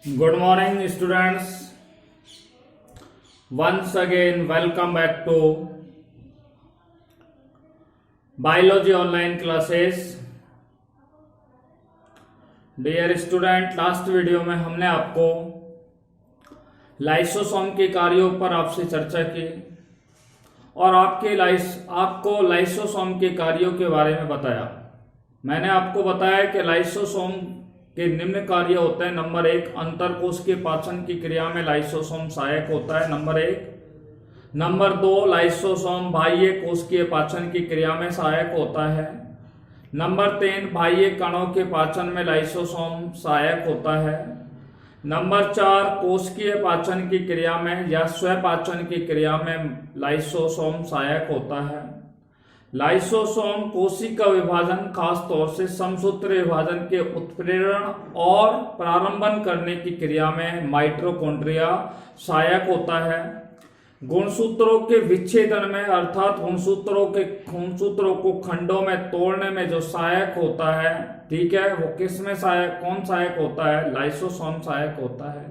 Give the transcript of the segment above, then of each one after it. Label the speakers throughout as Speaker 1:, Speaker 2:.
Speaker 1: Good morning, students. Once again, welcome back to Biology online classes. Dear student, last video में हमने आपको lysosome के कार्यों पर आपसे चर्चा की और आपको लाइसोसोम के कार्यों के बारे में बताया। मैंने आपको बताया कि लाइसोसोम के निम्न कार्य होते हैं। नंबर 1, अंतरकोश के पाचन की क्रिया में लाइसोसोम सहायक होता है, नंबर 1। नंबर 2, लाइसोसोम बाह्य कोशिकीय पाचन की क्रिया में सहायक होता है। नंबर 3, बाह्य कणों के पाचन में लाइसोसोम सहायक होता है। नंबर 4, कोशिकीय पाचन की क्रिया में या स्वपाचन की क्रिया में लाइसोसोम सहायक होता है। लाइसोसोम कोशिका विभाजन, खास तौर से समसूत्र विभाजन के उत्प्रेरण और प्रारंभन करने की क्रिया में माइटोकॉन्ड्रिया सहायक होता है। गुणसूत्रों के विच्छेदन में, अर्थात गुणसूत्रों को खंडों में तोड़ने में जो सहायक होता है, ठीक है, वो किस में कौन सहायक होता है? लाइसोसोम सहायक होता है।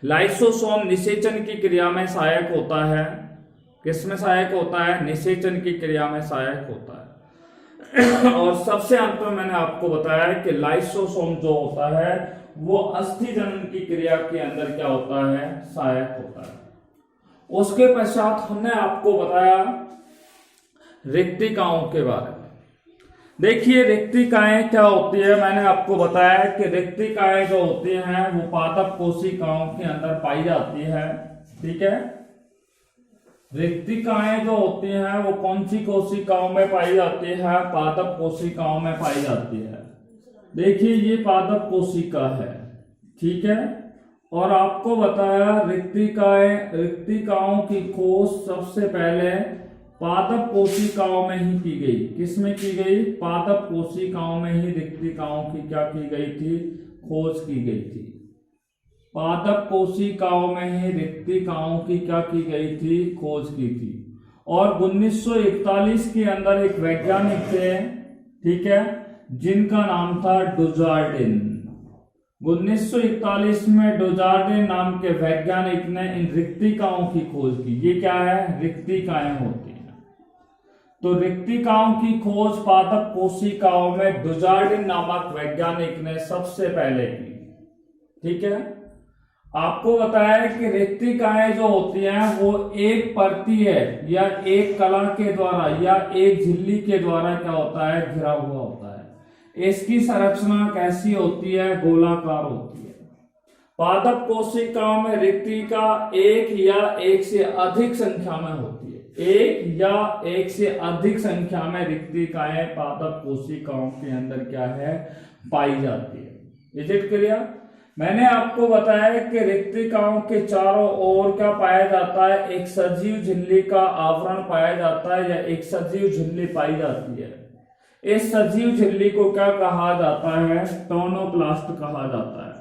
Speaker 1: लाइसोसोम निषेचन की क्रिया में सहायक होता है। किसमें सहायक होता है? निषेचन की क्रिया में सहायक होता है। और सबसे अंत में मैंने आपको बताया कि लाइसोसोम जो होता है वो अस्थि जनन की क्रिया के अंदर क्या होता है? सहायक होता है। उसके पश्चात हमने आपको बताया रिक्तिकाओं के बारे में। देखिए रिक्तिकाएं क्या होती है। मैंने आपको बताया कि रिक्तिकाएं जो होती हैं वो पादप कोशिकाओं के अंदर पाई जाती है, ठीक है। रिक्तिकाएं जो होती हैं वो कौन सी कोशिकाओं में पाई जाती है? पादप कोशिकाओं में पाई जाती है। देखिए ये पादप कोशिका है, ठीक है। और आपको बताया रिक्तिकाओं की खोज सबसे पहले पादप कोशिकाओं में ही की गई। किसमें की गई? पादप कोशिकाओं में ही रिक्तिकाओं की क्या की गई थी? खोज की गई थी। पादप कोशिकाओं में ही रिक्तिकाओं की क्या की गई थी? खोज की थी। और 1941 के अंदर एक वैज्ञानिक थे, ठीक है, जिनका नाम था डुजार्डिन। 1941 में डुजार्डिन नाम के वैज्ञानिक ने इन रिक्तिकाओं की खोज की। ये क्या है? रिक्तिकाएं होती हैं। तो रिक्तिकाओं की खोज पादप कोशिकाओं में डुजार्डिन नामक वैज्ञानिक ने सबसे पहले की, ठीक है। आपको बताया कि रिक्तिकाएं जो होती हैं वो एक परती है या एक कला के द्वारा या एक झिल्ली के द्वारा क्या होता है? घिरा हुआ होता है। इसकी संरचना कैसी होती है? गोलाकार होती है। पादप कोशिकाओं में रिक्तिका एक या एक से अधिक संख्या में होती है। एक या एक से अधिक संख्या में रिक्तिकाएं पादप कोशिकाओं के अंदर क्या है? पाई जाती है। Is it clear? मैंने आपको बताया कि रिक्तिकाओं के चारों ओर क्या पाया जाता है? एक सजीव झिल्ली का आवरण पाया जाता है या एक सजीव झिल्ली पाई जाती है। इस सजीव झिल्ली को क्या कहा जाता है? टोनोप्लास्ट कहा जाता है।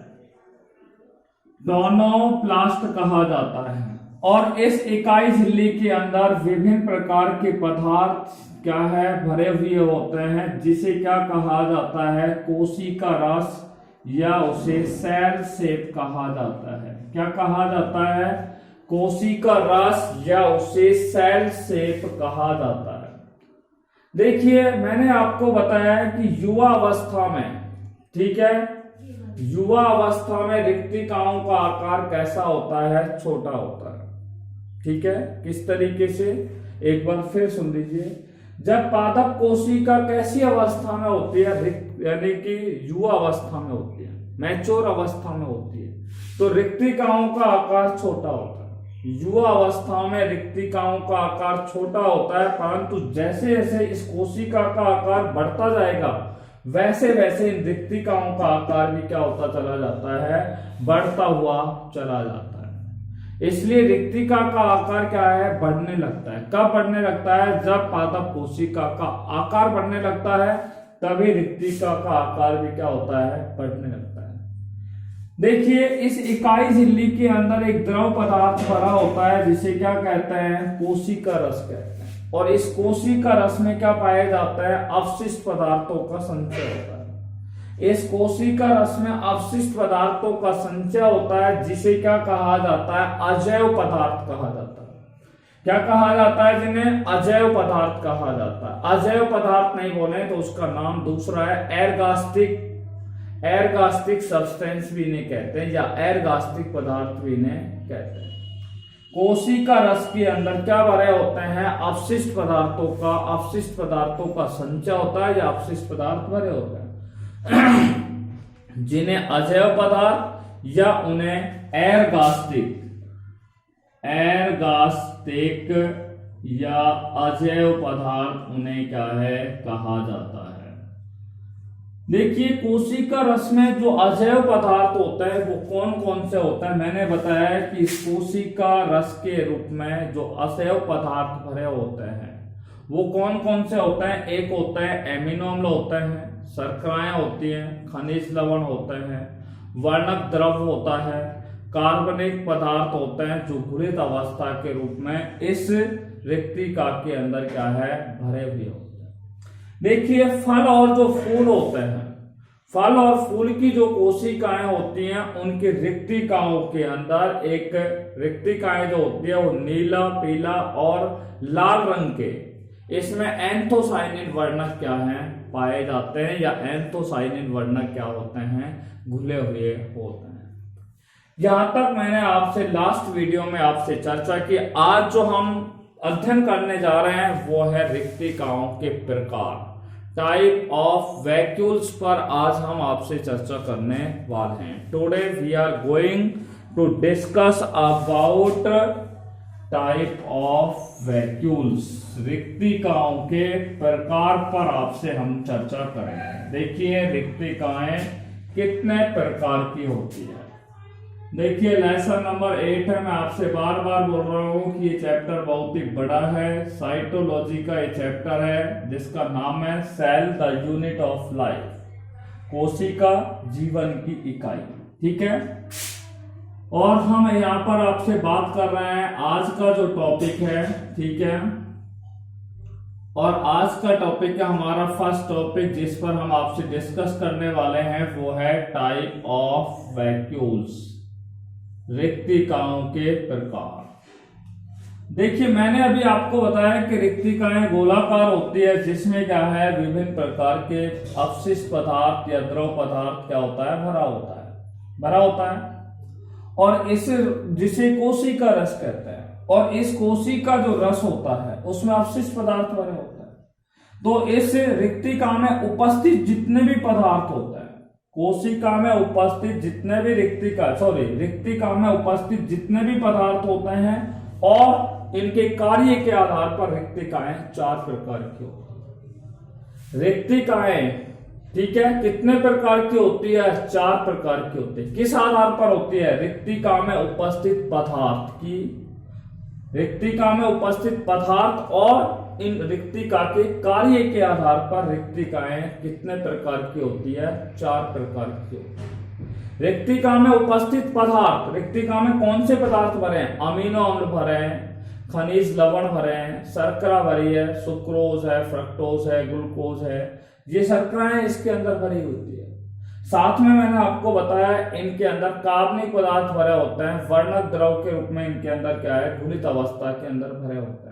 Speaker 1: टोनोप्लास्ट कहा जाता है। और इस इकाई झिल्ली के अंदर विभिन्न प्रकार के पदार्थ क्या है? भरे हुए होते हैं, जिसे क्या कहा जाता है? कोशिका रस या उसे सेल सेप कहा जाता है। क्या कहा जाता है? कोशिका रस या उसे सेल सेप कहा जाता है। देखिए मैंने आपको बताया कि युवा अवस्था में, ठीक है, युवा अवस्था में रिक्तिकाओं का आकार कैसा होता है? छोटा होता है, ठीक है। किस तरीके से? एक बार फिर सुन लीजिए। जब पादप कोशिका कैसी अवस्था में होती है? यानी कि युवा अवस्था में होती है, मैच्योर अवस्था में होती है, तो रिक्तिकाओं का आकार छोटा होता है। युवा अवस्था में रिक्तिकाओं का आकार छोटा होता है, परंतु जैसे जैसे इस कोशिका का आकार बढ़ता जाएगा वैसे वैसे इन रिक्तिकाओं का आकार भी क्या होता चला जाता है? बढ़ता हुआ चला जाता है। इसलिए रिक्तिका का आकार क्या है? बढ़ने लगता है। कब बढ़ने लगता है? जब पादप कोशिका का आकार बढ़ने लगता है तभी रिक्तिका का आकार भी क्या होता है? बढ़ने लगता है। देखिए इस इकाई झिल्ली के अंदर एक द्रव पदार्थ भरा होता है जिसे क्या कहते हैं? कोशिका रस कहते हैं। और इस कोशिका रस में क्या पाया जाता है? अवशिष्ट पदार्थों का संचय होता है। इस कोशिका रस में अवशिष्ट पदार्थों का संचय होता है, जिसे क्या कहा जाता है? अजैव पदार्थ कहा जाता है। क्या कहा जाता है? जिन्हें अजैव पदार्थ कहा जाता है। अजैव पदार्थ नहीं बोले तो उसका नाम दूसरा है एरगास्टिक सब्सटेंस भी इन्हें कहते हैं, या एरगास्टिक पदार्थ भी इन्हें कहते हैं। कोशिका रस के अंदर क्या भरे होते हैं? अवशिष्ट पदार्थों का संचय होता है, या अवशिष्ट पदार्थ भरे होते हैं जिन्हें अजैव पदार्थ या उन्हें एरगास्टिक या अजैव पदार्थ उन्हें क्या है कहा जाता है। देखिए, कोशिका रस में जो अजैव पदार्थ होता है वो कौन कौन से होता है? मैंने बताया कि इस कोशिका रस के रूप में जो अजैव पदार्थ भरे होते हैं वो कौन कौन से होते हैं? एक होता है एमिनो अम्ल होते हैं, शर्कराएं होती हैं, खनिज लवण होते हैं, वर्णक द्रव होता है, कार्बनिक पदार्थ होते हैं जो घुलित अवस्था के रूप में इस रिक्तिका के अंदर क्या है भरे हुए होते हैं। देखिए, फल और जो फूल होते हैं, फल और फूल की जो कोशिकाएं होती हैं उनकी रिक्तिकाओं के अंदर एक रिक्तिकाएं जो होती है वो नीला, पीला और लाल रंग के, इसमें एंथोसाइनिन वर्णक क्या है पाए जाते हैं, या एंथोसाइनिन वर्णक क्या होते हैं? घुले हुए होते हैं। यहां तक मैंने आपसे लास्ट वीडियो में आपसे चर्चा की। आज जो हम अध्ययन करने जा रहे हैं वो है रिक्तिकाओं के प्रकार, टाइप ऑफ वैक्यूल्स पर आज हम आपसे चर्चा करने वाले हैं। Today we are going to discuss about type of vacuoles, रिक्तिकाओं के प्रकार पर आपसे हम चर्चा करेंगे। देखिए, रिक्तिकाएं कितने प्रकार की होती है। देखिए, लेसन नंबर 8 है। मैं आपसे बार बार बोल रहा हूं कि ये चैप्टर बहुत ही बड़ा है। साइटोलॉजी का ये चैप्टर है जिसका नाम है cell the unit of life, कोशिका जीवन की इकाई। ठीक है, और हम यहाँ पर आपसे बात कर रहे हैं आज का जो टॉपिक है। ठीक है, और आज का टॉपिक है हमारा फर्स्ट टॉपिक जिस पर हम आपसे डिस्कस करने वाले हैं वो है टाइप ऑफ वैक्यूल्स, रिक्तिकाओं के प्रकार। देखिए, मैंने अभी आपको बताया कि रिक्तिकाएं गोलाकार होती है जिसमें क्या है विभिन्न प्रकार के अवशिष्ट पदार्थ या द्रव पदार्थ क्या होता है भरा होता है और इसे जिसे कोशिका रस कहते हैं। और इस कोशिका जो रस होता है उसमें अवशिष्ट पदार्थ भरे होते हैं। तो इस रिक्तिका में उपस्थित जितने भी पदार्थ होते हैं, कोशिका में उपस्थित जितने भी रिक्तिका में उपस्थित जितने भी पदार्थ होते हैं और इनके कार्य के आधार पर रिक्तिकाएं 4 प्रकार की होती है। रिक्तिकाएं, ठीक है, कितने प्रकार की होती है? 4 प्रकार की होती है। किस आधार पर होती है? रिक्तिका में उपस्थित पदार्थ और इन रिक्तिका के कार्य के आधार पर रिक्तिकाएं कितने प्रकार की होती है? 4 प्रकार की होती है। रिक्तिका में उपस्थित पदार्थ, रिक्तिका में कौन से पदार्थ भरे हैं? अमीनो अम्ल भरे हैं, खनिज लवण भरे हैं, शर्करा भरी है, सुक्रोज है, फ्रक्टोज है, ग्लूकोज है, ये शर्कराएं इसके अंदर भरी होती है। साथ में मैंने आपको बताया इनके अंदर कार्बनिक पदार्थ भरे होते हैं, वर्णक द्रव के रूप में इनके अंदर क्या है घुलित अवस्था के अंदर भरे होते हैं।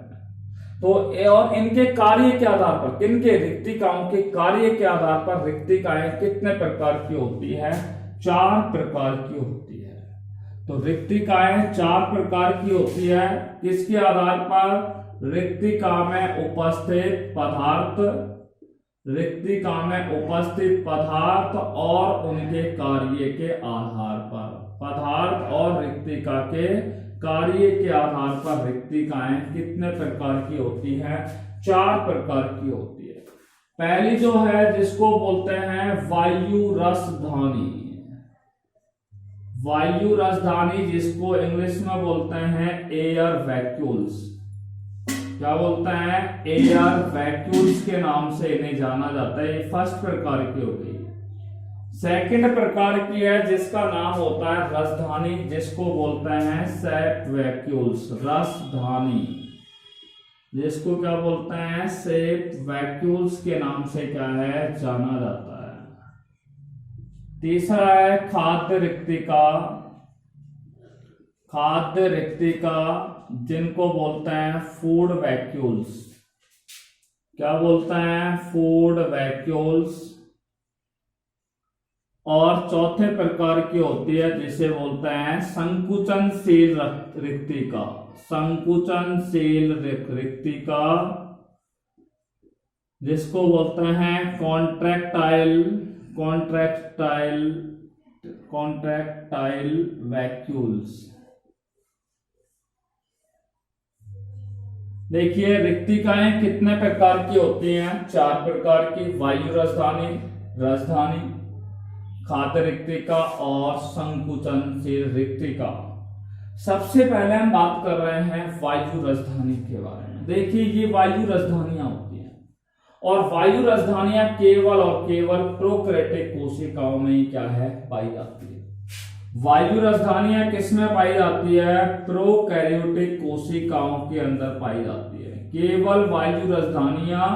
Speaker 1: तो और इनके कार्य के आधार पर, किनके? रिक्तिकाओं के कार्य के आधार पर रिक्तिकाएं कितने प्रकार की होती है? 4 प्रकार की होती है। तो रिक्तिकाएं 4 प्रकार की होती है। किसके आधार पर? रिक्तिका में उपस्थित पदार्थ और उनके कार्य के आधार पर। पदार्थ और रिक्तिका के कार्य के आधार पर रिक्तिकाएं कितने प्रकार की होती हैं? 4 प्रकार की होती है। पहली जो है जिसको बोलते हैं वायु रसधानी, जिसको इंग्लिश में बोलते हैं एयर वैक्यूल्स। क्या बोलते हैं? एयर वैक्यूल्स के नाम से इन्हें जाना जाता है। ये फर्स्ट प्रकार की हो गई। सेकंड प्रकार की है जिसका नाम होता है रसधानी, जिसको बोलते हैं सेप वैक्यूल्स। रसधानी, जिसको क्या बोलते हैं? सेप वैक्यूल्स के नाम से क्या है जाना जाता है। तीसरा है खाद्य रिक्तिका। खाद्य रिक्तिका जिनको बोलते हैं फूड वैक्यूल्स। क्या बोलते हैं? Food vacuoles. और चौथे प्रकार की होती है जिसे बोलते हैं संकुचनशील रिक्तिका। संकुचनशील रिक्तिका जिसको बोलते हैं कॉन्ट्रैक्टाइल वैक्यूल्स। देखिए रिक्तिकाएं कितने प्रकार की होती हैं? 4 प्रकार की। वायु राजधानी, खाद्य रिक्तिका और संकुचनशील रिक्तिका। सबसे पहले हम बात कर रहे हैं वायु राजधानी के बारे में। देखिए ये वायु राजधानियां होती हैं और वायु राजधानियां केवल और केवल प्रोकैरियोटिक कोशिकाओं में ही क्या है? पाई जाती है। वायु राजधानियां किसमें पाई जाती है? प्रोकैरियोटिक कोशिकाओं के अंदर पाई जाती है। केवल वायु राजधानियां,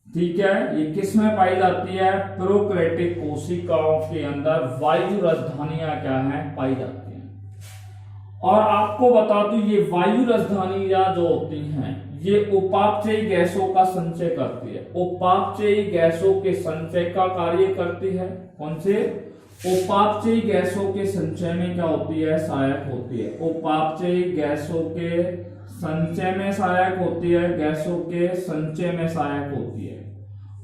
Speaker 1: ठीक है, ये किसमें पाई जाती है? प्रोकैरियोटिक कोशिकाओं के अंदर वायु राजधानियां क्या है? पाई जाती हैं। और आपको बता दूं ये वायु राजधानियां जो होती हैं ये उपापचयी गैसों का संचय करती है। उपापचयी गैसों के संचय का कार्य करती है। कौन से? उपापचयी गैसों के संचय में क्या होती है? सहायक होती है। उपापचयी गैसों के संचय में सहायक होती है। गैसों के संचय में सहायक होती है।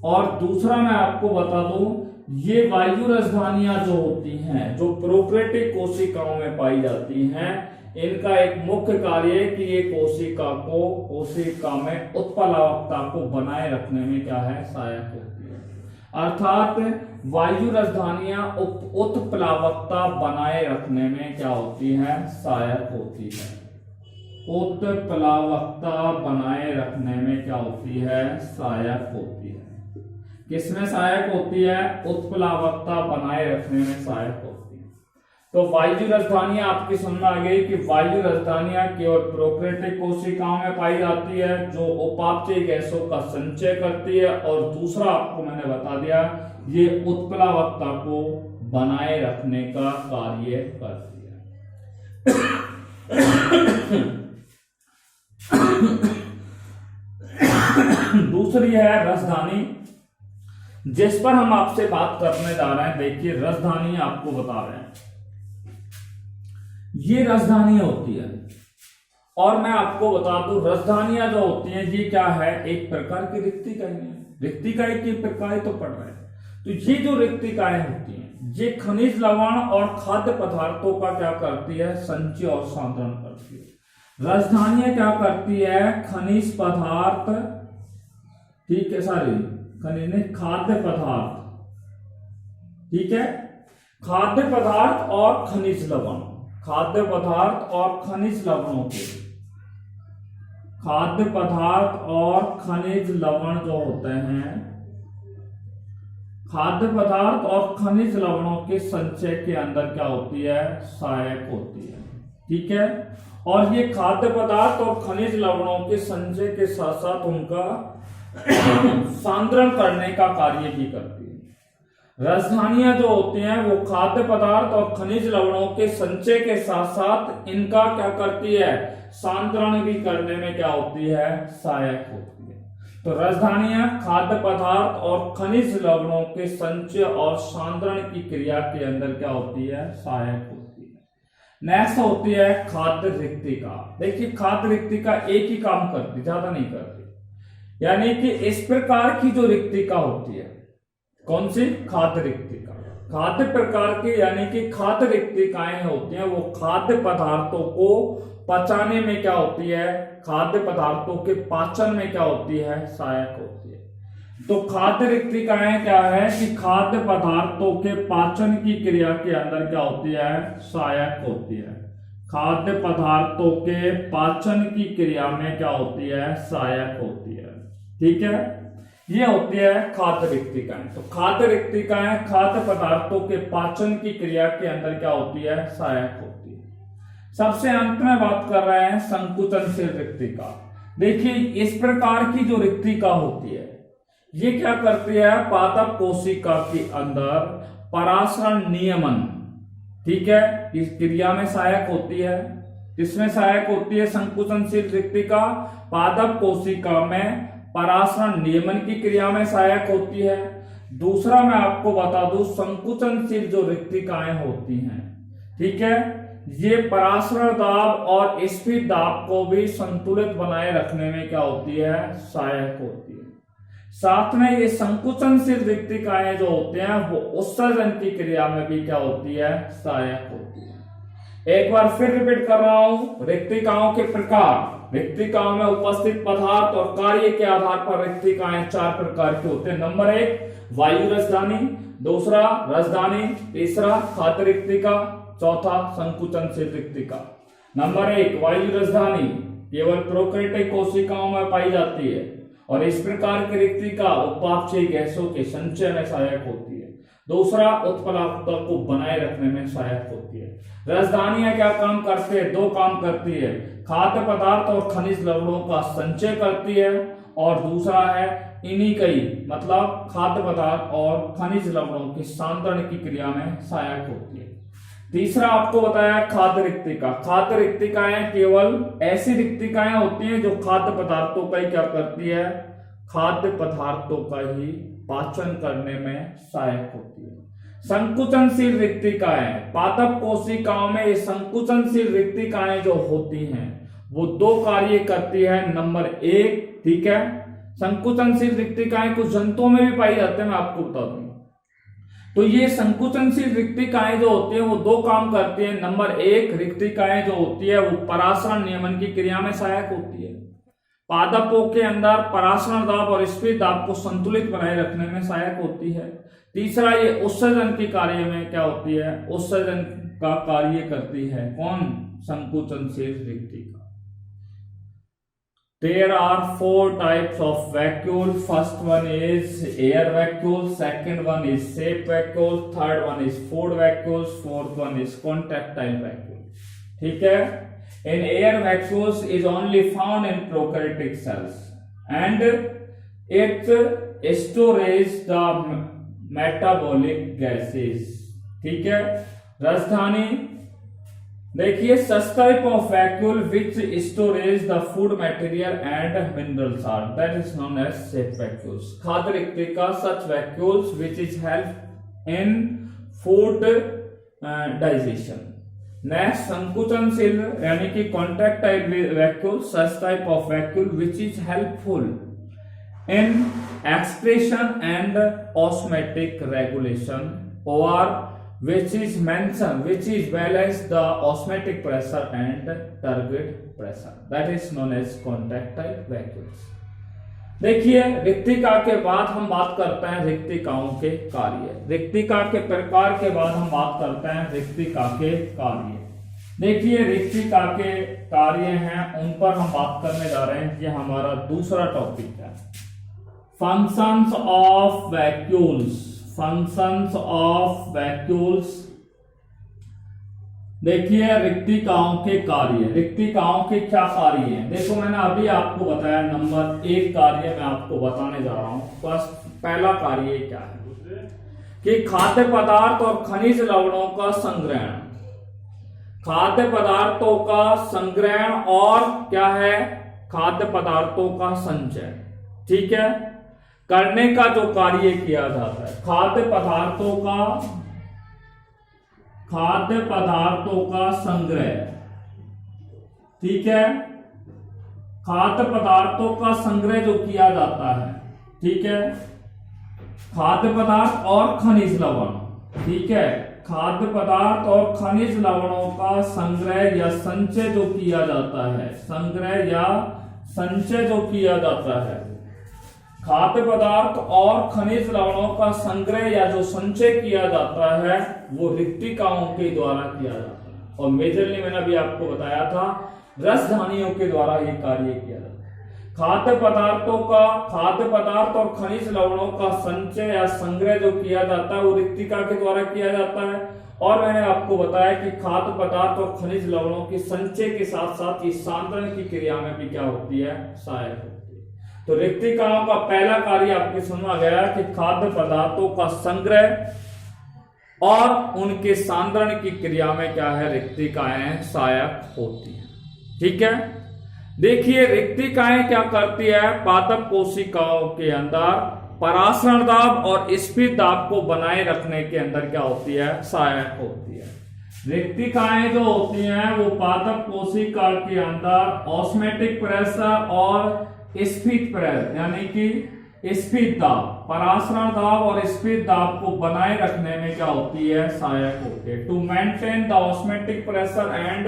Speaker 1: और दूसरा मैं आपको बता दूं ये वायु राजधानियां जो होती हैं जो प्रोकैरियोटिक कोशिकाओं में पाई जाती हैं इनका एक मुख्य कार्य है कि ये कोशिका में उत्प्लावकता को बनाए रखने में क्या है? सहायक होती है। अर्थात वायु राजधानियां उत्प्लावकता बनाए रखने में क्या होती है? सहायक होती है। उत्प्लावकता बनाए रखने में क्या होती है? सहायक होती है। किसमें सहायक होती है? उत्प्लावकता बनाए रखने में सहायक होती है। तो वायु राजधानियां आपकी समझ में आ गई कि वायु राजधानियां केवल प्रोकैरियोटिक कोशिकाओं में पाई जाती है जो उपापचयी गैसों का संचय करती है। और दूसरा आपको मैंने बता दिया ये उत्प्लावकता को बनाए रखने का कार्य करती है। दूसरी है राजधानी जिस पर हम आपसे बात करने जा रहे हैं। देखिए राजधानी आपको बता रहे हैं ये राजधानियां होती है। और मैं आपको बता दूं राजधानियां जो होती हैं ये क्या है? एक प्रकार की रिक्तिकाएं हैं। रिक्तिकाएं की प्रकार तो पढ़ रहे हैं। तो ये जो रिक्तिकाएं होती हैं ये खनिज लवण और खाद्य पदार्थों का क्या करती है? संचय और सांद्रण करती है। राजधानियां क्या करती है? खनिज पदार्थ, ठीक है, खनिज नहीं, खाद्य पदार्थ, ठीक है, खाद्य पदार्थ और खनिज लवण, खाद्य पदार्थ और खनिज लवणों के, खाद्य पदार्थ और खनिज लवण जो होते हैं, खाद्य पदार्थ और खनिज लवणों के संचय के अंदर क्या होती है? सहायक होती है। ठीक है। और ये खाद्य पदार्थ और खनिज लवणों के संचय के साथ साथ उनका सांद्रण करने का कार्य भी करती है। राजधानियां जो होती हैं वो खाद्य पदार्थ और खनिज लवणों के संचय के साथ साथ इनका क्या करती है? सांद्रण भी करने में क्या होती है? सहायक होती है। तो राजधानियां खाद्य पदार्थ और खनिज लवणों के संचय और सांद्रण की क्रिया के अंदर क्या होती है? सहायक होती है। नेक्स्ट होती है खाद्य रिक्तिका। देखिए खाद्य रिक्तिका एक ही काम करती, ज्यादा नहीं करती। यानी कि इस प्रकार की जो रिक्तिका होती है, कौन सी? खाद्य रिक्तिका। खाद्य प्रकार की यानी कि खाद्य रिक्तिकाएं होती हैं वो खाद्य पदार्थों को पचाने में क्या होती है? खाद्य पदार्थों के पाचन में क्या होती है? सहायक होती है। तो खाद्य रिक्तिकाएं क्या है कि खाद्य पदार्थों के पाचन की क्रिया के अंदर क्या होती है? सहायक होती है। खाद्य पदार्थों के पाचन की क्रिया में क्या होती है? सहायक होती है। ठीक है, ये होती है खाद्य रिक्तिकाएं। तो खाद्य रिक्तिकाएं खाद्य पदार्थों के पाचन की क्रिया के अंदर क्या होती है? सहायक होती है। सबसे अंत में बात कर रहे हैं संकुचनशील रिक्तिका। देखिए इस प्रकार की जो रिक्तिका होती है ये क्या करती है? पादप कोशिका के अंदर परासरण नियमन, ठीक है, इस क्रिया में सहायक होती है। किसमें सहायक होती है? संकुचनशील रिक्तिका पादप कोशिका में परासरण नियमन की क्रिया में सहायक होती है। दूसरा मैं आपको बता दूं, संकुचनशील जो रिक्तिकाएं होती हैं, ठीक है, ये परासरण दाब और स्फीत दाब को भी संतुलित बनाए रखने में क्या होती है? सहायक होती है। साथ में ये संकुचनशील रिक्तिकाएं जो होते हैं वो उत्सर्जन की क्रिया में भी क्या होती है? सहायक होती है। एक बार फिर रिपीट कर रहा हूं, रिक्तिकाओं के प्रकार। रिक्तिकाओं में उपस्थित पदार्थ और कार्य के आधार पर रिक्तिकाएं 4 प्रकार के होते हैं। नंबर 1 वायु रसदानी, दूसरा रसदानी, तीसरा खाद्य रिक्तिका, चौथा संकुचनशील रिक्तिका। नंबर 1 वायु रसदानी केवल प्रोकैरियोटिक कोशिकाओं में पाई जाती है और इस प्रकार की रिक्तिका उपापचयी गैसों के संचय में सहायक होती है। दूसरा उत्प्लावकता को बनाए रखने में सहायक होती है। रसदानियां क्या काम करते हैं? 2 काम करती है, खाद्य पदार्थ और खनिज लवणों का संचय करती है और दूसरा है इनिकई मतलब खाद्य पदार्थ और खनिज लवणों की सांद्रण की क्रिया में सहायक होती है। तीसरा आपको बताया खाद्य रिक्तिका। खाद्य रिक्तिकाएं केवल ऐसी रिक्तिकाएं होती हैं जो खाद्य पदार्थों का ही क्या करती है? खाद्य पदार्थों का ही पाचन करने में सहायक होती है। संकुचनशील रिक्तिकाएं, पादप कोशिकाओं में ये संकुचनशील रिक्तिकाएं जो होती हैं वो 2 कार्य करती है। नंबर 1, ठीक है, संकुचनशील रिक्तिकाएं कुछ जंतुओं में भी पाई जाती है, मैं आपको बता दूं। तो ये संकुचनशील रिक्तिकाएं जो होती है वो 2 काम करती है। नंबर 1 रिक्तिकाएं जो होती है वो परासरण नियमन की क्रिया में सहायक होती है। पादपों के अंदर परासरण दाब और स्फीत दाब को संतुलित बनाए रखने में सहायक होती है। तीसरा ये उत्सर्जन की कार्य में क्या होती है? उत्सर्जन का कार्य करती है। कौन? संकुचनशील रिक्तिका। There are 4 types of vacuole. First one is air vacuole, second one is shape vacuole, third one is food vacuole, fourth one is contractile vacuole. ठीक है? In air vacuoles is only found in prokaryotic cells and it stores the metabolic gases. ठीक है? राजधानी देखिए, such type of vacuole which stores the food material and mineral salt, that is known as shape vacuoles. खाद्य रिक्तिका such vacuoles which is help in food digestion. Next संकुचनशील यानी कि contractile vacuole, such type of vacuole which is helpful in excretion and osmotic regulation, or which is mentioned, which is balance the osmotic pressure and turgid pressure, that is known as contractile vacuoles. देखिए, रिक्तिका के बाद हम बात करते हैं रिक्तिकाओं के कार्य। रिक्तिका के प्रकार के बाद हम बात करते हैं रिक्तिका के कार्य। देखिए, रिक्तिका के कार्य हैं उन पर हम बात करने जा रहे हैं। ये हमारा दूसरा टॉपिक है, functions of vacuoles. Functions of vacuoles. देखिए, रिक्तिकाओं के कार्य। रिक्तिकाओं के क्या कार्य हैं? देखो, मैंने अभी आपको बताया नंबर 1 कार्य मैं आपको बताने जा रहा हूं। बस पहला कार्य क्या है कि खाद्य पदार्थ और खनिज लवणों का संग्रहण। खाद्य पदार्थों का संग्रहण और क्या है? खाद्य पदार्थों का संचय। ठीक है, करने का जो कार्य किया जाता है, खाद्य पदार्थों का संग्रह। ठीक है, खाद्य पदार्थों का संग्रह जो किया जाता है, ठीक है, खाद्य पदार्थ और खनिज लवण। ठीक है, खाद्य पदार्थ और खनिज लवणों का संग्रह या संचय जो किया जाता है, संग्रह या संचय जो किया जाता है, खाद्य पदार्थ और खनिज लवणों का संग्रह या जो संचय किया जाता है वो रिक्तिकाओं के द्वारा किया जाता है। और मेजरली मैंने अभी आपको बताया था रसधानियों के द्वारा ये कार्य किया जाता है। खाद्य पदार्थ और खनिज लवणों का संचय या संग्रह जो किया जाता है वो रिक्तिका के द्वारा किया जाता है। और मैंने आपको बताया कि खाद्य पदार्थ और खनिज लवणों के संचय के साथ साथ ये सांद्रण की क्रिया में भी क्या होती है? सहायक होती है। तो रिक्तिकाओं का पहला कार्य आपके समझ में आ गया कि खाद्य पदार्थों का संग्रह और उनके सांद्रण की क्रिया में क्या है, रिक्तिकाएं सहायक होती हैं। ठीक है, देखिए रिक्तिकाएं क्या करती है, पादप कोशिकाओं के अंदर परासरण दाब और स्फीत दाब को बनाए रखने के अंदर क्या होती है, सहायक होती है। रिक्तिकाएं जो होती हैं वो पादप कोशिका के अंदर ऑस्मेटिक प्रेशर और स्फीत प्रेशर यानी कि स्फीत दाब, परासरण दाब और स्फीत दाब को बनाए रखने में क्या होती है, सहायक होती है। To maintain the osmotic pressure and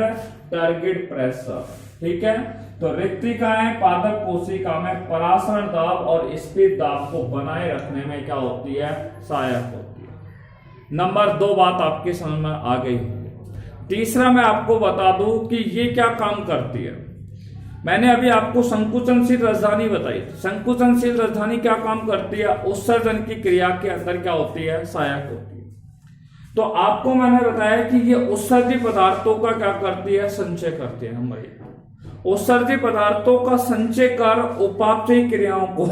Speaker 1: target pressure. ठीक है, तो रिक्तिकाएं पादप कोशिका में परासरण दाब और स्फीत दाब को बनाए रखने में क्या होती है, सहायक होती है। नंबर 2 बात आपके समझ में आ गई। तीसरा मैं आपको बता दूं कि ये क्या काम करती है। मैंने अभी आपको संकुचनशील राजधानी बताई थी। संकुचनशील राजधानी क्या काम करती है, उत्सर्जन की क्रिया के अंदर क्या होती है, सहायक होती है। तो आपको मैंने बताया कि ये उत्सर्जित पदार्थों का क्या करती है, संचय करती है। नंबर 1, उत्सर्जित पदार्थों का संचय कर उपापचयी क्रियाओं को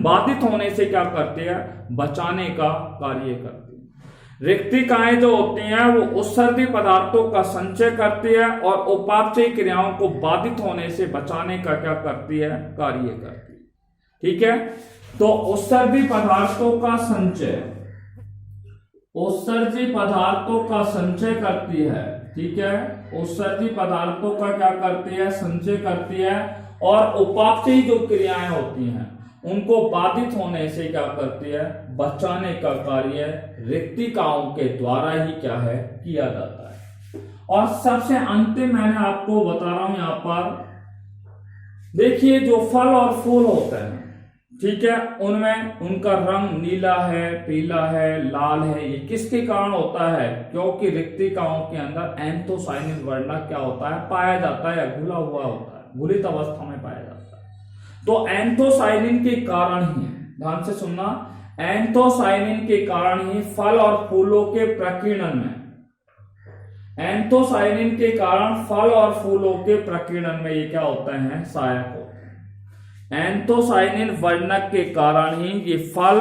Speaker 1: बाधित होने से क्या करती है, बचाने का कार्य करती है। रिक्तिकाएं जो होती हैं वो उत्सर्जित पदार्थों का संचय करती है और उपापचयी क्रियाओं को बाधित होने से बचाने का क्या करती है, कार्य करती है। ठीक है, तो उत्सर्जित पदार्थों का संचय, उत्सर्जित पदार्थों का संचय करती है। ठीक है, उत्सर्जित पदार्थों का क्या करती है, संचय करती है और उपापचयी जो क्रियाएं होती हैं उनको बाधित होने से क्या करती है, बचाने का कार्य रिक्तिकाओं के द्वारा ही क्या है, किया जाता है। और सबसे अंतिम मैंने आपको बता रहा हूं यहां पर, देखिए जो फल और फूल होते हैं, ठीक है, उनमें उनका रंग नीला है, पीला है, लाल है। ये किसके कारण होता है, क्योंकि रिक्तिकाओं के अंदर एंथोसायनिन वर्णक क्या होता है, पाया जाता है या घुला हुआ होता है, घुलित अवस्था में पाया जाता है। तो एंथोसायनिन के कारण ही, ध्यान से सुनना, एंथोसायनिन के कारण ही फल और फूलों के प्रकीर्णन में, एंथोसायनिन के कारण फल और फूलों के प्रकीर्णन में ये क्या होता है, सहायक होता है। एंथोसायनिन वर्णक के कारण ही ये फल,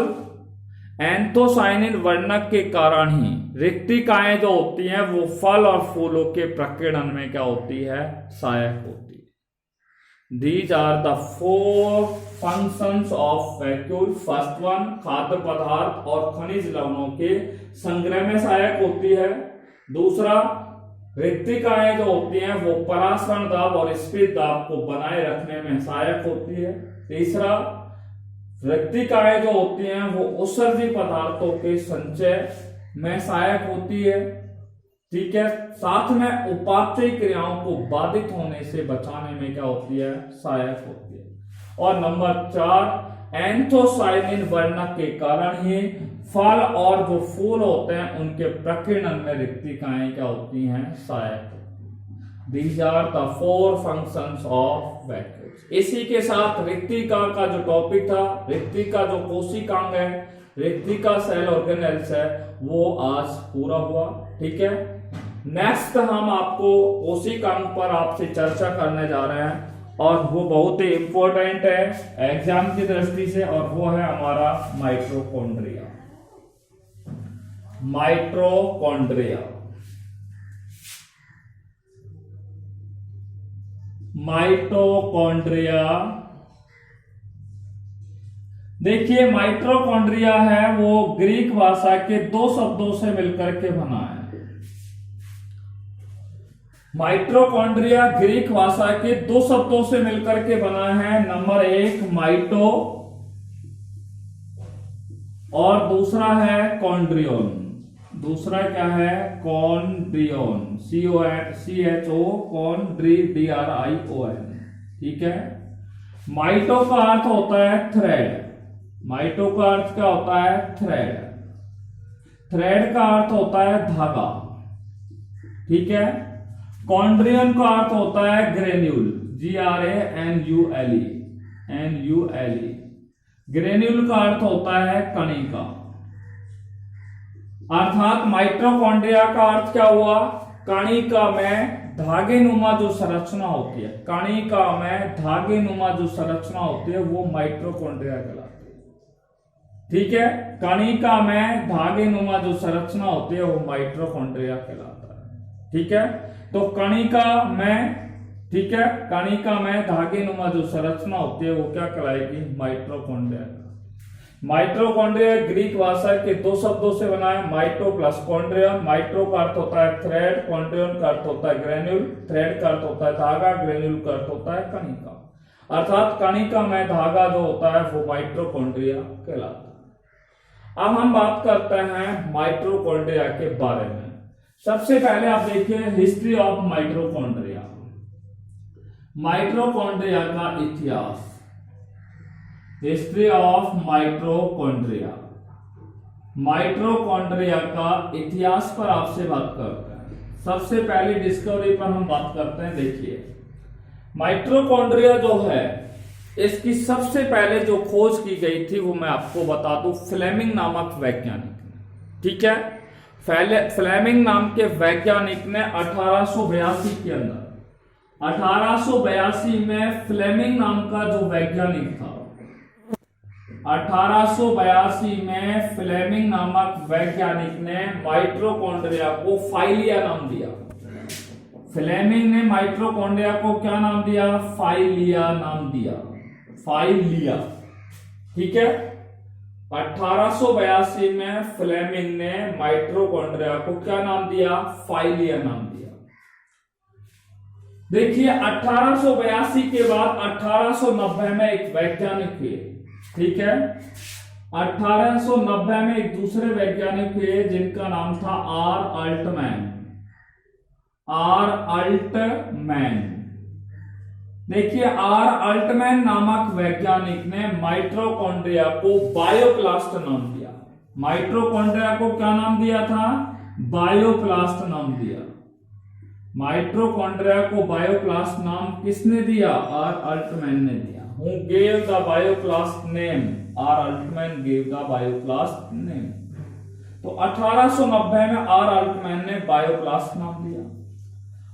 Speaker 1: एंथोसायनिन वर्णक के कारण ही रिक्तिकाएं जो होती हैं वो फल और फूलों के प्रकीर्णन में क्या होती है, सहायक होती है। These are the 4 functions of vacuole. First one, खाद्य पदार्थ और खनिज लवणों के संग्रह में सहायक होती है। दूसरा, रिक्तिकाएं जो होती हैं वो परासरण दाब और स्फीत दाब को बनाए रखने में सहायक होती है। तीसरा, रिक्तिकाएं जो होती हैं वो उत्सर्जित पदार्थों के संचय में सहायक होती है। ठीक है, साथ में उपापचयी क्रियाओं को बाधित होने से बचाने में क्या होती है, सहायक होती है। और नंबर 4, एंथोसायनिन वर्णक के कारण ही फल और जो फूल होते हैं उनके प्रकीर्णन में रिक्तिकाएं क्या होती हैं, सहायक होती हैं। These are the 4 functions of vacuoles. इसी के साथ रिक्तिका का जो टॉपिक था, रिक्तिका जो कोशिकांग है, रिक्तिका सेल ऑर्गेनेल्स है, वो आज पूरा हुआ। ठीक है, नेक्स्ट हम आपको कोशिकांग पर आपसे चर्चा करने जा रहे हैं और वो बहुत ही इंपॉर्टेंट है एग्जाम की दृष्टि से, और वो है हमारा माइटोकॉन्ड्रिया। माइटोकॉन्ड्रिया, माइटोकॉन्ड्रिया, देखिए माइटोकॉन्ड्रिया है वो ग्रीक भाषा के 2 शब्दों से मिलकर के बना है। माइटोकॉन्ड्रिया ग्रीक भाषा के 2 शब्दों से मिलकर के बना है। नंबर 1 माइटो और दूसरा है कॉन्ड्रियोन। दूसरा क्या है, कॉन्ड्रियोन, CHO, कॉन्ड्रियोन। ठीक है, माइटो का अर्थ होता है थ्रेड। माइटो का अर्थ क्या होता है, थ्रेड। थ्रेड का अर्थ होता है धागा। ठीक है, कॉन्ड्रियन का अर्थ होता है ग्रेन्यूल, GRANULE। ग्रेन्यूल का अर्थ होता है कणिका। अर्थात माइटोकॉन्ड्रिया का अर्थ क्या हुआ, कणिका में धागे नुमा जो संरचना होती है, कणिका में धागे नुमा जो संरचना होती है वो माइटोकॉन्ड्रिया कहलाती है। ठीक है। कणिका में धागे नुमा जो संरचना होती है वो माइटोकॉन्ड्रिया कहलाता है। ठीक है, तो कणिका में, ठीक है, कणिका में धागे नुमा जो संरचना होती है वो क्या कहलाएगी? माइटोकॉन्ड्रिया। माइटोकॉन्ड्रिया ग्रीक भाषा के दो शब्दों से बना है, माइटो प्लस कॉन्ड्रियन। माइट्रो का अर्थ होता है थ्रेड, कॉन्ड्रियन का अर्थ होता है ग्रेन्यूल। थ्रेड का अर्थ होता है धागा, ग्रेन्यूल का अर्थ होता है कणिका। अर्थात कणिका में धागा जो होता है वो माइटोकॉन्ड्रिया कहलाता है। अब हम बात करते हैं माइटोकॉन्ड्रिया के बारे में। सबसे पहले आप देखिए हिस्ट्री ऑफ माइटोकॉन्ड्रिया। माइटोकॉन्ड्रिया का इतिहास, हिस्ट्री ऑफ माइटोकॉन्ड्रिया। माइटोकॉन्ड्रिया का इतिहास पर आपसे बात करते हैं। सबसे पहले डिस्कवरी पर हम बात करते हैं। देखिए माइटोकॉन्ड्रिया जो है इसकी सबसे पहले जो खोज की गई थी वो मैं आपको बता दूं फ्लेमिंग नामक वैज्ञानिक ने। ठीक है, फ्लेमिंग नाम के वैज्ञानिक ने 1882 के अंदर, 1882 में फ्लेमिंग नाम का जो वैज्ञानिक था, 1882 में फ्लेमिंग नामक वैज्ञानिक ने माइटोकॉन्ड्रिया को फाइलिया नाम दिया। फ्लेमिंग ने माइटोकॉन्ड्रिया को क्या नाम दिया? फाइलिया नाम दिया, फाइलिया। ठीक है, 1882 में फ्लेमिंग ने माइटोकॉन्ड्रिया को क्या नाम दिया? फाइलिया नाम दिया। देखिए 1882 के बाद 1890 में एक वैज्ञानिक हुए। ठीक है, 1890 में एक दूसरे वैज्ञानिक हुए जिनका नाम था आर अल्टमैन। R Altmann. देखिए आर अल्टमैन नामक वैज्ञानिक ने माइटोकॉन्ड्रिया को बायोप्लास्ट नाम दिया। माइटोकॉन्ड्रिया को क्या नाम दिया था? बायोप्लास्ट नाम दिया। माइटोकॉन्ड्रिया को बायोप्लास्ट नाम किसने दिया? आर अल्टमैन ने दिया। Who gave the bioplast name? R Altmann gave the bioplast name। तो 1890 में आर अल्टमैन ने बायोप्लास्ट नाम दिया।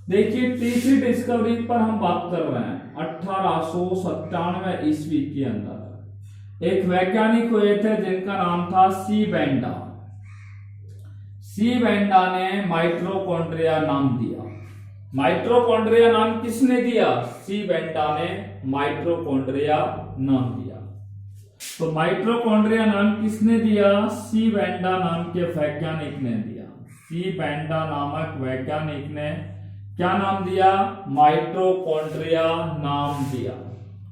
Speaker 1: देखिए तीसरी डिस्कवरी पर हम बात कर रहे हैं। 1897 ईस्वी के अंदर एक वैज्ञानिक हुए थे जिनका नाम था सी बेंडा। सी बेंडा ने माइटोकॉन्ड्रिया नाम दिया। माइटोकॉन्ड्रिया नाम किसने दिया? सी बेंडा ने माइटोकॉन्ड्रिया नाम दिया। तो माइटोकॉन्ड्रिया नाम किसने दिया? सी बेंडा नाम के वैज्ञानिक ने दिया। सी बेंडा नामक वैज्ञानिक ने क्या नाम दिया? माइटोकॉन्ड्रिया नाम दिया।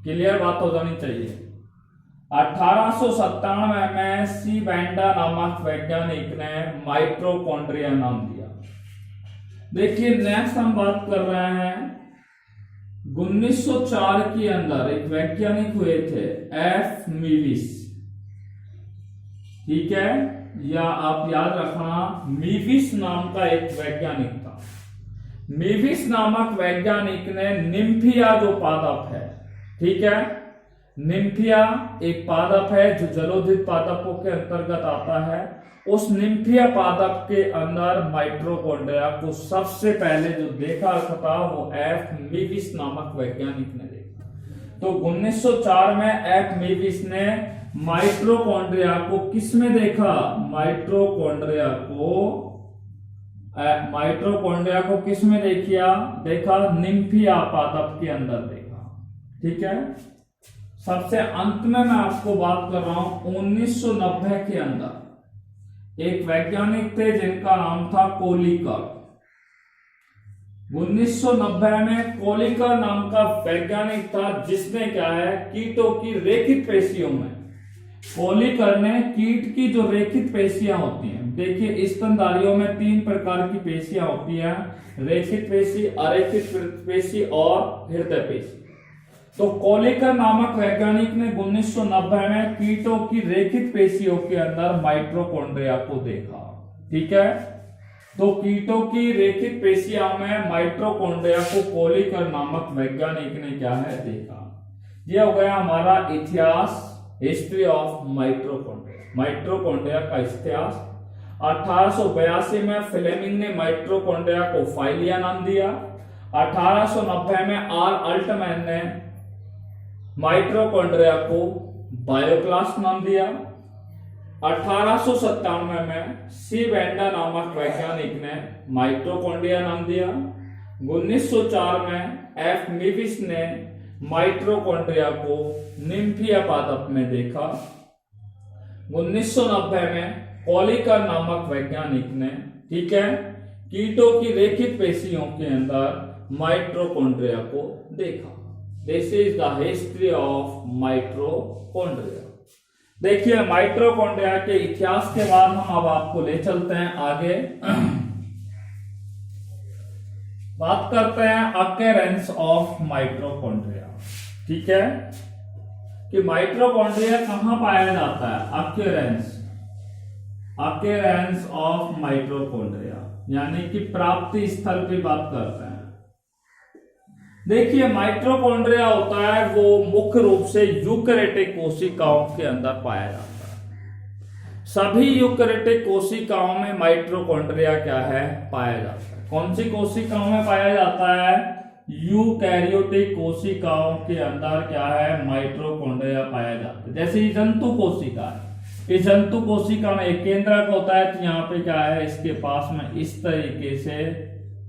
Speaker 1: क्लियर बात हो जानी चाहिए। 1897 में सी बेंडा नामक वैज्ञानिक ने माइटोकॉन्ड्रिया नाम दिया। देखिए नेक्स्ट हम बात कर रहे हैं 1904 के अंदर एक वैज्ञानिक हुए थे एफ मीविस। ठीक है, या आप याद रखना मीविस नाम का एक वैज्ञानिक था। मीविस नामक वैज्ञानिक ने निम्फिया जो पादप है, ठीक है, निम्फिया एक पादप है जो जलोधित पादपों के अंतर्गत आता है। उस निम्फिया पादप के अंदर माइटोकॉन्ड्रिया को सबसे पहले जो देखा था वो एफ मीविस नामक वैज्ञानिक ने देखा। तो 1904 में एफ मीविस ने माइटोकॉन्ड्रिया को किसमें देखा? माइटोकॉन्ड्रिया को किसमें देखा? निम्फिया पादप के अंदर देखा। ठीक है, सबसे अंत में मैं आपको बात कर रहा हूं 1990 के अंदर एक वैज्ञानिक थे जिनका नाम था कोलिकर। 1990 में कोलिकर नाम का वैज्ञानिक था जिसने क्या है कीटों की रेखित पेशियों में, कोलिकर ने कीट की जो रेखित पेशियां होती हैं, देखिए स्तनधारियों में 3 प्रकार की पेशियां होती हैं, रेखित पेशी, अरेखित पेशी और हृदय पेशी। तो कोलिकर नामक वैज्ञानिक ने 1990 में कीटों की रेखित पेशियों के अंदर माइटोकॉन्ड्रिया को देखा। ठीक है, तो कीटों की रेखित पेशियों में माइटोकॉन्ड्रिया को कोलिकर नामक वैज्ञानिक ने क्या है देखा। यह हो गया हमारा इतिहास, हिस्ट्री ऑफ माइटोकॉन्ड्रिया का इतिहास। 1882 में फ्लेमिंग ने माइटोकॉन्ड्रिया को फाइलिया नाम दिया। 1890 में आर अल्टमैन ने माइटोकॉन्ड्रिया को बायोप्लास्ट नाम दिया। 1897 में सी वेंडा नामक वैज्ञानिक ने माइटोकॉन्ड्रिया नाम दिया। 1904 में एफ मेविस ने माइटोकॉन्ड्रिया को निम्फिया पादप में देखा। 1990 में कॉलिकर नामक वैज्ञानिक ने, ठीक है, कीटों की रेखित पेशियों के अंदर माइटोकॉन्ड्रिया को देखा। This is the history of mitochondria. देखिए माइटोकॉन्ड्रिया के इतिहास के बाद हम अब आपको ले चलते हैं आगे। बात करते हैं अकेरेंस ऑफ माइटोकॉन्ड्रिया, ठीक है, कि माइटोकॉन्ड्रिया कहां पाया जाता है। अकेरेंस ऑफ माइटोकॉन्ड्रिया यानी कि प्राप्ति स्थल की बात करते हैं। देखिए माइटोकॉन्ड्रिया होता है वो मुख्य रूप से यूकेरियोटिक कोशिकाओं के अंदर पाया जाता है। सभी यूकेरियोटिक कोशिकाओं में माइटोकॉन्ड्रिया क्या है, पाया जाता है। कौन सी कोशिकाओं में पाया जाता है, यूकैरियोटिक कोशिकाओं के अंदर क्या है, माइटोकॉन्ड्रिया पाया जाता है। जैसे ये जंतु कोशिका है, इस जंतु कोशिका में एक केंद्रक होता है, तो यहाँ पे क्या है, इसके पास में इस तरीके से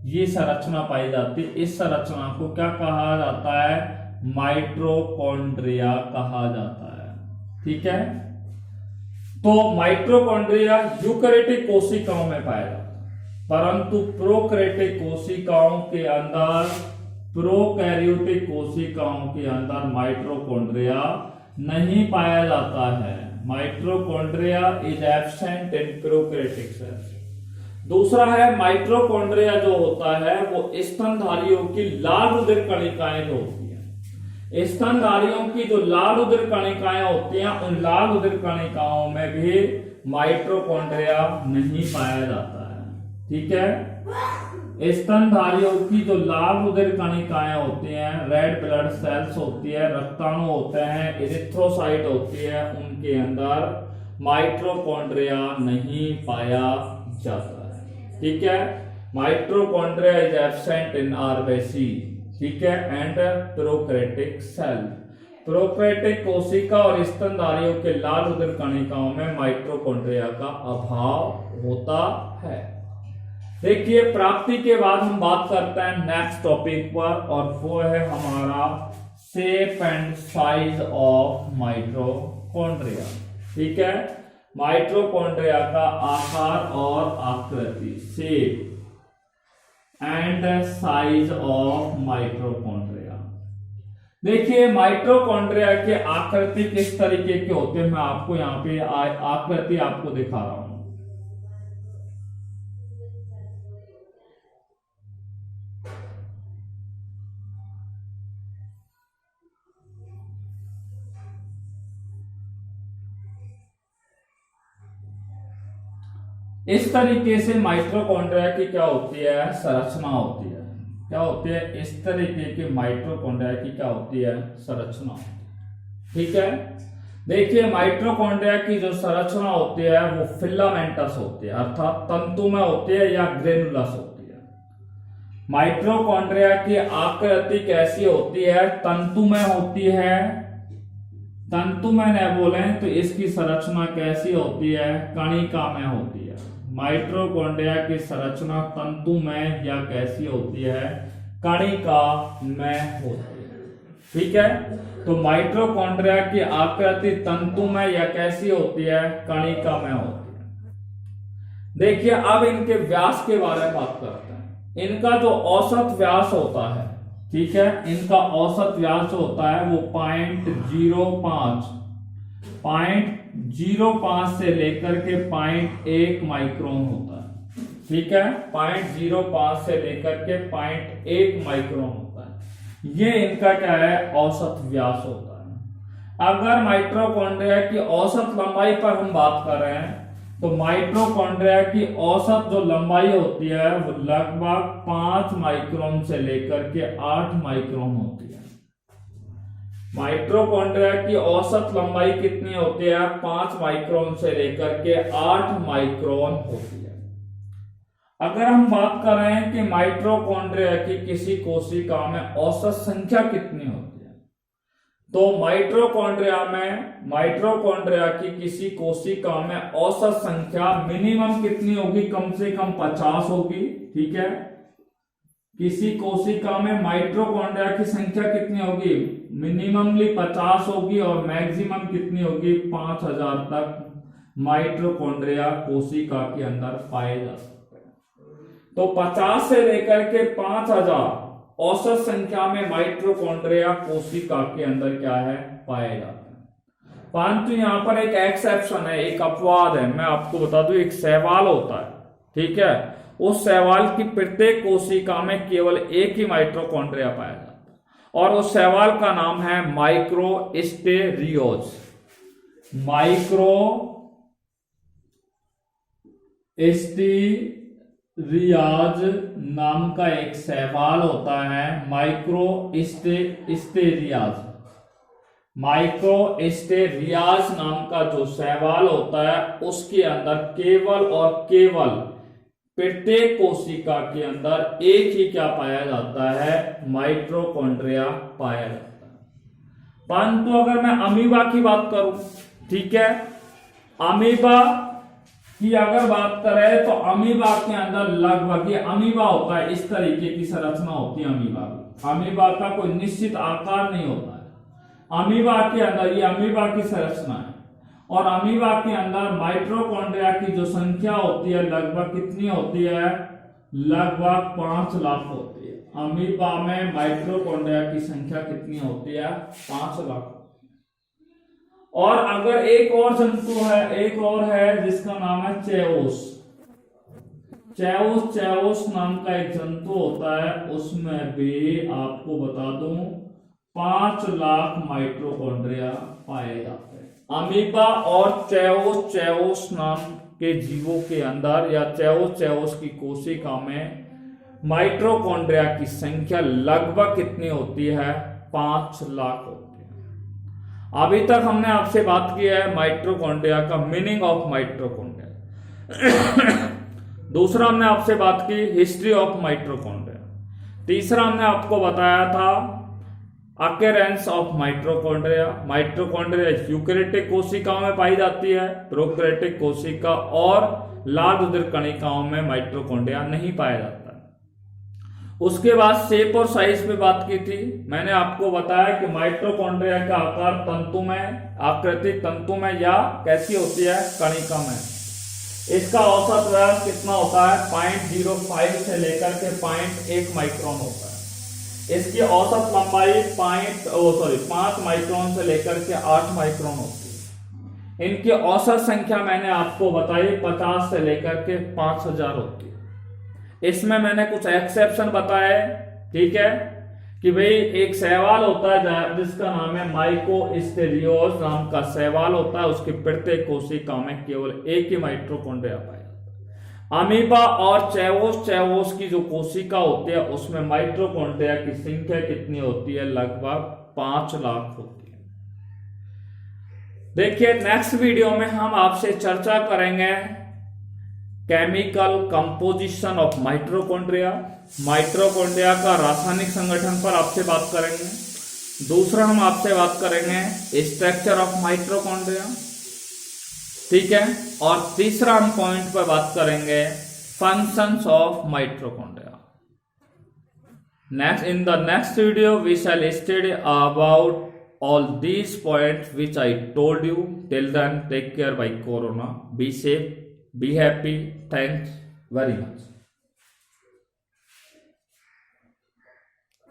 Speaker 1: ये संरचना पाई जाती है। इस संरचना को क्या कहा जाता है, माइटोकॉन्ड्रिया कहा जाता है, ठीक है। तो माइटोकॉन्ड्रिया यूकेरियोटिक कोशिकाओं में पाया जाता है, परंतु प्रोकैरियोटिक कोशिकाओं के अंदर, प्रोकैरियोटिक कोशिकाओं के अंदर माइटोकॉन्ड्रिया नहीं पाया जाता है। Mitochondria is absent in prokaryotic cells. दूसरा है माइटोकॉन्ड्रिया जो होता है वो स्तनधारियों की लाल रुधिर कणिकाएं जो होती हैं, स्तनधारियों की जो लाल रुधिर कणिकाएं होती हैं, उन लाल रुधिर कणिकाओं में भी माइटोकॉन्ड्रिया नहीं पाया जाता है, ठीक है। स्तनधारियों की जो लाल रुधिर कणिकाएं होती हैं, रेड ब्लड सेल्स होती है, रक्ताणु होते हैं, इरिथ्रोसाइट होती है, उनके अंदर माइटोकॉन्ड्रिया नहीं पाया जाता है, ठीक है। Mitochondria is absent in RBC, ठीक है, एंड प्रोकैरियोटिक सेल। प्रोकैरियोटिक कोशिका और स्तनधारियों के लाल रुधिर कणिकाओं में माइटोकॉन्ड्रिया का अभाव होता है। देखिए प्राप्ति के बाद हम बात करते हैं नेक्स्ट टॉपिक पर, और वो है हमारा shape and size of mitochondria, ठीक है। माइटोकॉन्ड्रिया का आकार और आकृति, shape and size of mitochondria. देखिए माइटोकॉन्ड्रिया के आकृति किस तरीके के होते हैं, मैं आपको यहाँ पे आकृति आपको दिखा रहा हूं। इस तरीके से माइटोकॉन्ड्रिया की क्या होती है, संरचना होती है। क्या होती है, इस तरीके की माइटोकॉन्ड्रिया की क्या होती है, संरचना होती है, ठीक है। देखिए माइटोकॉन्ड्रिया की जो संरचना होती है वो फिलामेंटस होती है, अर्थात तंतुमय होती है या ग्रेनुलस होती है। माइटोकॉन्ड्रिया की आकृति कैसी होती है, तंतुमय होती है। तंतुमय न बोले तो इसकी संरचना कैसी होती है, कणिका में होती है। माइटोकॉन्ड्रिया की संरचना तंतुमय या कैसी होती है, कणिका में होती है, ठीक है। तो माइटोकॉन्ड्रिया की आकृति तंतुमय या कैसी होती है, कणिका में होती है। देखिए अब इनके व्यास के बारे में बात करते हैं। इनका जो औसत व्यास होता है, ठीक है, इनका औसत व्यास जो होता है वो 0.05 से लेकर के 0.1 माइक्रोन होता है, ठीक है। 0.05 से लेकर के 0.1 माइक्रोन होता है, ये इनका क्या है, औसत व्यास होता है। अगर माइटोकॉन्ड्रिया की औसत लंबाई पर हम बात कर रहे हैं तो माइटोकॉन्ड्रिया की औसत जो लंबाई होती है वो लगभग 5 माइक्रोन से लेकर के 8 माइक्रोन होती है। माइटोकॉन्ड्रिया की औसत लंबाई कितनी होती है, 5 माइक्रोन से लेकर के 8 माइक्रोन होती है। अगर हम बात कर रहे हैं कि माइटोकॉन्ड्रिया की किसी कोशिका में औसत संख्या कितनी होती है, तो माइटोकॉन्ड्रिया की किसी कोशिका में औसत संख्या मिनिमम कितनी होगी, कम से कम 50 होगी। ठीक है, किसी कोशिका में माइटोकॉन्ड्रिया की संख्या कितनी होगी, मिनिममली 50 होगी और मैक्सिमम कितनी होगी, 5000 तक माइटोकॉन्ड्रिया कोशिका के अंदर पाए जा सकते हैं। तो 50 से लेकर के 5000 औसत संख्या में माइटोकॉन्ड्रिया कोशिका के अंदर क्या है, पाए जाते हैं। परंतु यहां पर एक एक्सेप्शन है, एक अपवाद है। मैं आपको बता दूं, एक शैवाल होता है, ठीक है, उस शैवाल की प्रत्येक कोशिका में केवल एक ही माइटोकॉन्ड्रिया पाया जाता है और उस शैवाल का नाम है माइक्रोस्टेरियोज। माइक्रोस्टेरियाज नाम का एक शैवाल होता है, माइक्रोस्टेरियाज नाम का जो शैवाल होता है उसके अंदर केवल और केवल प्रत्येक कोशिका के अंदर एक ही क्या पाया जाता है, माइटोकॉन्ड्रिया पाया जाता है। परंतु अगर मैं अमीबा की बात करूं, ठीक है, अमीबा की अगर बात करें तो अमीबा के अंदर लगभग, ये अमीबा होता है, इस तरीके की संरचना होती है अमीबा की। अमीबा का कोई निश्चित आकार नहीं होता है अमीबा के अंदर, ये अमीबा की संरचना है और अमीबा के अंदर माइटोकॉन्ड्रिया की जो संख्या होती है लगभग कितनी होती है, लगभग 5 लाख होती है। अमीबा में माइटोकॉन्ड्रिया की संख्या कितनी होती है, 5 लाख। और अगर एक और जंतु है, एक और है जिसका नाम है चेओस नाम का एक जंतु होता है, उसमें भी आपको बता दूं 5 लाख माइटोकॉन्ड्रिया पाए जाते हैं। अमीबा और चेओस नाम के जीवों के अंदर या चेओस की कोशिका में माइटोकॉन्ड्रिया की संख्या लगभग कितनी होती है, 5 लाख होती है। अभी तक हमने आपसे बात की है माइटोकॉन्ड्रिया का मीनिंग ऑफ माइटोकॉन्ड्रिया। दूसरा हमने आपसे बात की हिस्ट्री ऑफ माइटोकॉन्ड्रिया। तीसरा हमने आपको बताया था occurrence of mitochondria. Mitochondria eukaryotic कोशिकाओं में पाई जाती है, प्रोकैरियोटिक कोशिका और लाल रुधिर कणिकाओं में माइटोकॉन्ड्रिया नहीं पाया जाता है। उसके बाद शेप और साइज पे बात की थी। मैंने आपको बताया कि माइटोकॉन्ड्रिया का आकार तंतु में, आकृतिक तंतु में या कैसी होती है, कणिका में। इसका औसत व्यास कितना होता है, 0.05 से लेकर के 0.1 माइक्रोन होता है। इसकी औसत लंबाई 5 माइक्रोन से लेकर के 8 माइक्रोन होती है। इनकी औसत संख्या मैंने आपको बताई 50 से लेकर के 5000 होती है। इसमें मैंने कुछ एक्सेप्शन बताए, ठीक है, कि भाई एक शैवाल होता है जिसका नाम है माइकोस्टेरियोज नाम का शैवाल होता है, उसकी प्रत्येक कोशिका में केवल एक ही माइटोकॉन्ड्रिया पाया जाता है। अमीबा और चेओस की जो कोशिका होती है उसमें माइटोकॉन्ड्रिया की संख्या कितनी होती है, लगभग 5 लाख होती है। देखिए नेक्स्ट वीडियो में हम आपसे चर्चा करेंगे chemical composition of mitochondria. Mitochondria का रासायनिक संगठन पर आपसे बात करेंगे। दूसरा हम आपसे बात करेंगे स्ट्रक्चर ऑफ माइटोकॉन्ड्रिया, ठीक है, और तीसरा हम पॉइंट पर बात करेंगे functions of mitochondria. Next in the next video we shall study about all these points which I told you. Till then, take care by Corona. Be safe, be happy. Thanks very much.